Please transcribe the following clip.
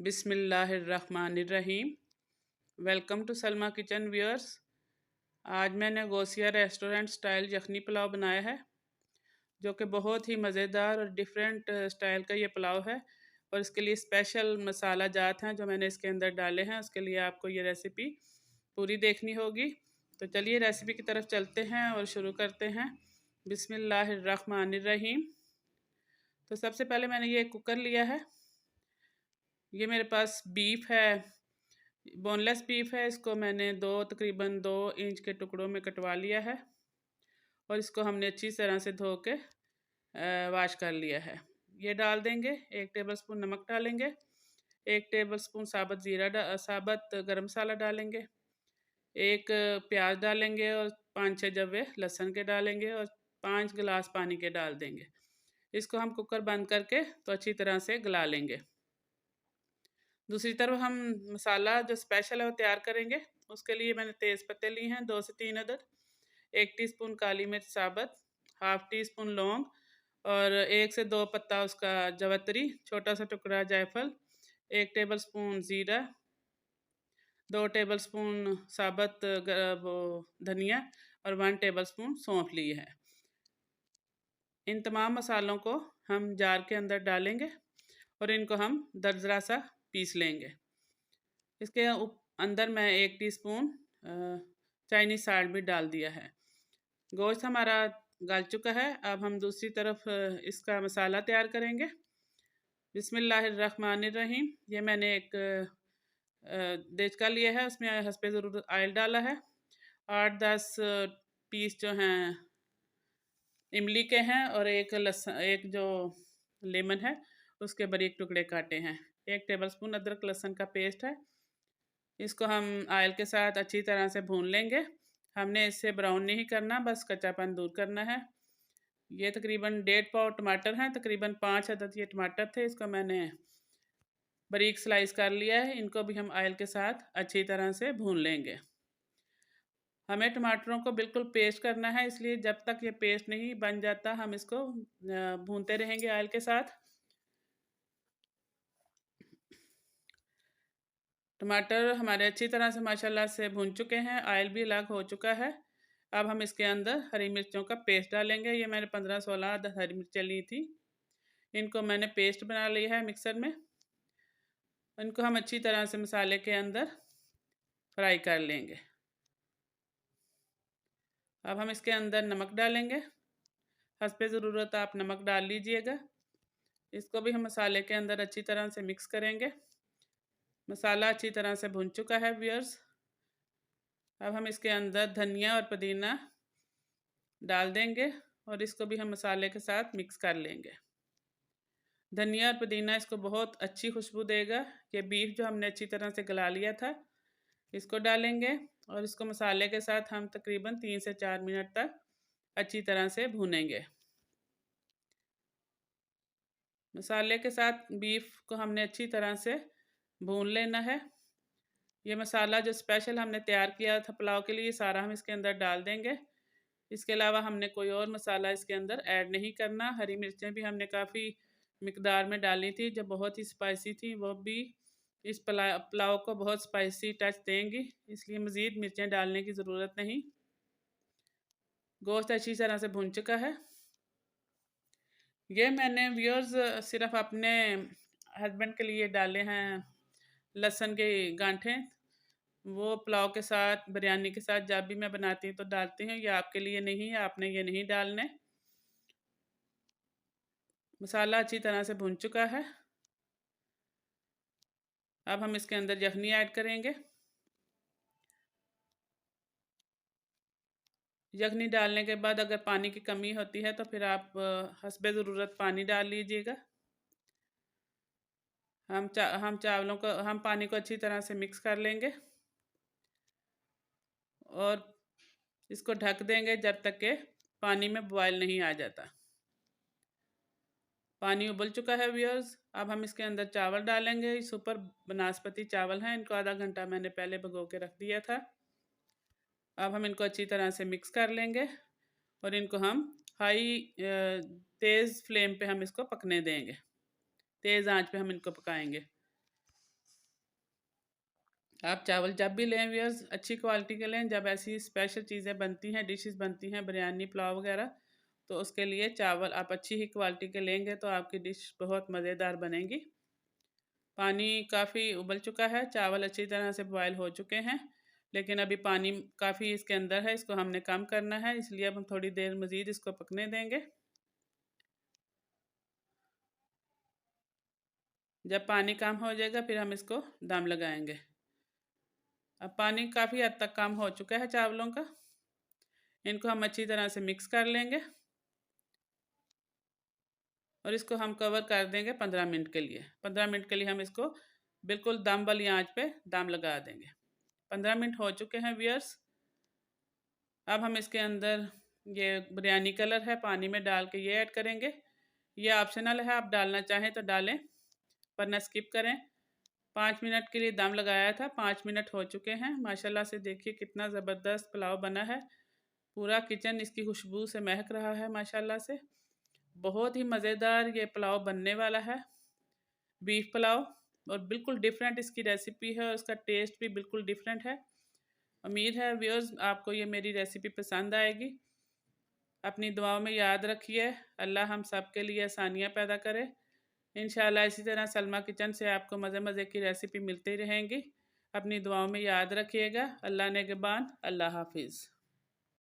बिस्मिल्लाहिर्रहमानिर्रहीम। Welcome to Salma kitchen viewers. आज मैंने गौसिया रेस्टोरेंट स्टाइल यखनी पुलाव बनाया है, जो कि बहुत ही मज़ेदार और डिफरेंट स्टाइल का ये पुलाव है। और इसके लिए स्पेशल मसाला जात हैं जो मैंने इसके अंदर डाले हैं। उसके लिए आपको ये रेसिपी पूरी देखनी होगी। तो चलिए रेसिपी की तरफ चलते हैं और शुरू करते हैं। बिस्मिल्लाहिर्रहमानिर्रहीम। तो सबसे पहले मैंने ये कुकर लिया है। ये मेरे पास बीफ है, बोनलेस बीफ है। इसको मैंने तकरीबन 2 इंच के टुकड़ों में कटवा लिया है और इसको हमने अच्छी तरह से धो के वाश कर लिया है। ये डाल देंगे। 1 टेबलस्पून नमक डालेंगे, 1 टेबलस्पून साबुत गरम मसाला डालेंगे, एक प्याज डालेंगे और 5-6 जवे लहसुन के डालेंगे और 5 गिलास पानी के डाल देंगे। इसको हम कुकर बंद करके तो अच्छी तरह से गला लेंगे। दूसरी तरफ हम मसाला जो स्पेशल है वो तैयार करेंगे। उसके लिए मैंने तेज़ पत्ते लिए हैं 2 से 3 अदद, 1 टीस्पून काली मिर्च साबुत, हाफ़ टी स्पून लौंग और 1 से 2 पत्ता उसका जवतरी, छोटा सा टुकड़ा जायफल, 1 टेबलस्पून ज़ीरा, 2 टेबलस्पून साबुत वो धनिया और 1 टेबलस्पून सौंफ ली है। इन तमाम मसालों को हम जार के अंदर डालेंगे और इनको हम दरदरा सा पीस लेंगे। इसके अंदर मैं 1 टीस्पून चाइनीज़ साल्ट भी डाल दिया है। गोश्त हमारा गल चुका है। अब हम दूसरी तरफ इसका मसाला तैयार करेंगे। बिस्मिल्लाहिर्रहमानिर्रहीम। ये मैंने एक देचका लिया है, उसमें हस्बे ज़रूरत ऑयल डाला है। 8-10 पीस जो हैं इमली के हैं और एक जो लेमन है उसके बारीक टुकड़े काटे हैं। 1 टेबलस्पून अदरक लहसुन का पेस्ट है। इसको हम ऑयल के साथ अच्छी तरह से भून लेंगे। हमने इससे ब्राउन नहीं करना, बस कच्चापन दूर करना है। ये तकरीबन 1.5 पाव टमाटर हैं, तकरीबन 5 अदद ये टमाटर थे। इसको मैंने बारीक स्लाइस कर लिया है। इनको भी हम ऑयल के साथ अच्छी तरह से भून लेंगे। हमें टमाटरों को बिल्कुल पेस्ट करना है, इसलिए जब तक ये पेस्ट नहीं बन जाता हम इसको भूनते रहेंगे ऑयल के साथ। टमाटर हमारे अच्छी तरह से माशाल्लाह से भून चुके हैं, ऑयल भी अलग हो चुका है। अब हम इसके अंदर हरी मिर्चों का पेस्ट डालेंगे। ये मैंने 15-16 हरी मिर्चें ली थी, इनको मैंने पेस्ट बना लिया है मिक्सर में। इनको हम अच्छी तरह से मसाले के अंदर फ्राई कर लेंगे। अब हम इसके अंदर नमक डालेंगे। हस्बे ज़रूरत आप नमक डाल लीजिएगा। इसको भी हम मसाले के अंदर अच्छी तरह से मिक्स करेंगे। मसाला अच्छी तरह से भुन चुका है व्यूअर्स। अब हम इसके अंदर धनिया और पुदीना डाल देंगे और इसको भी हम मसाले के साथ मिक्स कर लेंगे। धनिया और पुदीना इसको बहुत अच्छी खुशबू देगा। ये बीफ जो हमने अच्छी तरह से गला लिया था इसको डालेंगे और इसको मसाले के साथ हम तकरीबन 3 से 4 मिनट तक अच्छी तरह से भूनेंगे। मसाले के साथ बीफ को हमने अच्छी तरह से भून लेना है। ये मसाला जो स्पेशल हमने तैयार किया था पुलाव के लिए, सारा हम इसके अंदर डाल देंगे। इसके अलावा हमने कोई और मसाला इसके अंदर ऐड नहीं करना। हरी मिर्चें भी हमने काफ़ी मिकदार में डाली थी जो बहुत ही स्पाइसी थी, वो भी इस पुलाव को बहुत स्पाइसी टच देंगी, इसलिए मज़ीद मिर्चें डालने की ज़रूरत नहीं। गोश्त अच्छी तरह से भुन चुका है। ये मैंने व्यूअर्स सिर्फ अपने हस्बैंड के लिए डाले हैं लहसुन के गांठें। वो पुलाव के साथ, बिरयानी के साथ जब भी मैं बनाती हूँ तो डालती हूँ। ये आपके लिए नहीं है, आपने ये नहीं डालने। मसाला अच्छी तरह से भुन चुका है। अब हम इसके अंदर यखनी ऐड करेंगे। यखनी डालने के बाद अगर पानी की कमी होती है तो फिर आप हस्बे ज़रूरत पानी डाल लीजिएगा। हम पानी को अच्छी तरह से मिक्स कर लेंगे और इसको ढक देंगे जब तक कि पानी में बॉयल नहीं आ जाता। पानी उबल चुका है व्यूअर्स। अब हम इसके अंदर चावल डालेंगे। सुपर बनास्पति चावल हैं, इनको आधा घंटा मैंने पहले भिगो के रख दिया था। अब हम इनको अच्छी तरह से मिक्स कर लेंगे और इनको हम तेज़ फ्लेम पे हम इसको पकने देंगे। तेज़ आंच पे हम इनको पकाएंगे। आप चावल जब भी लें व्यूअर्स अच्छी क्वालिटी के लें। जब ऐसी स्पेशल चीज़ें बनती हैं, डिशेस बनती हैं, बिरयानी पुलाव वगैरह, तो उसके लिए चावल आप अच्छी ही क्वालिटी के लेंगे तो आपकी डिश बहुत मज़ेदार बनेगी। पानी काफ़ी उबल चुका है, चावल अच्छी तरह से बॉयल हो चुके हैं, लेकिन अभी पानी काफ़ी इसके अंदर है, इसको हमने कम करना है, इसलिए अब हम थोड़ी देर मज़ीद इसको पकने देंगे। जब पानी कम हो जाएगा फिर हम इसको दम लगाएंगे। अब पानी काफ़ी हद तक कम हो चुका है चावलों का, इनको हम अच्छी तरह से मिक्स कर लेंगे और इसको हम कवर कर देंगे 15 मिनट के लिए। 15 मिनट के लिए हम इसको बिल्कुल दम वाली आंच पे दम लगा देंगे। 15 मिनट हो चुके हैं व्यूअर्स। अब हम इसके अंदर ये बिरयानी कलर है पानी में डाल के ये ऐड करेंगे। ये ऑप्शनल है, आप डालना चाहें तो डालें वरना स्किप करें। 5 मिनट के लिए दम लगाया था, 5 मिनट हो चुके हैं। माशाल्लाह से देखिए कितना ज़बरदस्त पुलाव बना है। पूरा किचन इसकी खुशबू से महक रहा है माशाल्लाह से। बहुत ही मज़ेदार ये पुलाव बनने वाला है, बीफ पुलाव, और बिल्कुल डिफरेंट इसकी रेसिपी है और उसका टेस्ट भी बिल्कुल डिफरेंट है। उम्मीद है व्यूअर्स आपको ये मेरी रेसिपी पसंद आएगी। अपनी दुआओं में याद रखिए, अल्लाह हम सब के लिए आसानियाँ पैदा करे। इंशाल्लाह इसी तरह सलमा किचन से आपको मज़े मज़े की रेसिपी मिलती रहेंगी। अपनी दुआओं में याद रखिएगा। अल्लाह नेगबान। अल्लाह हाफिज़।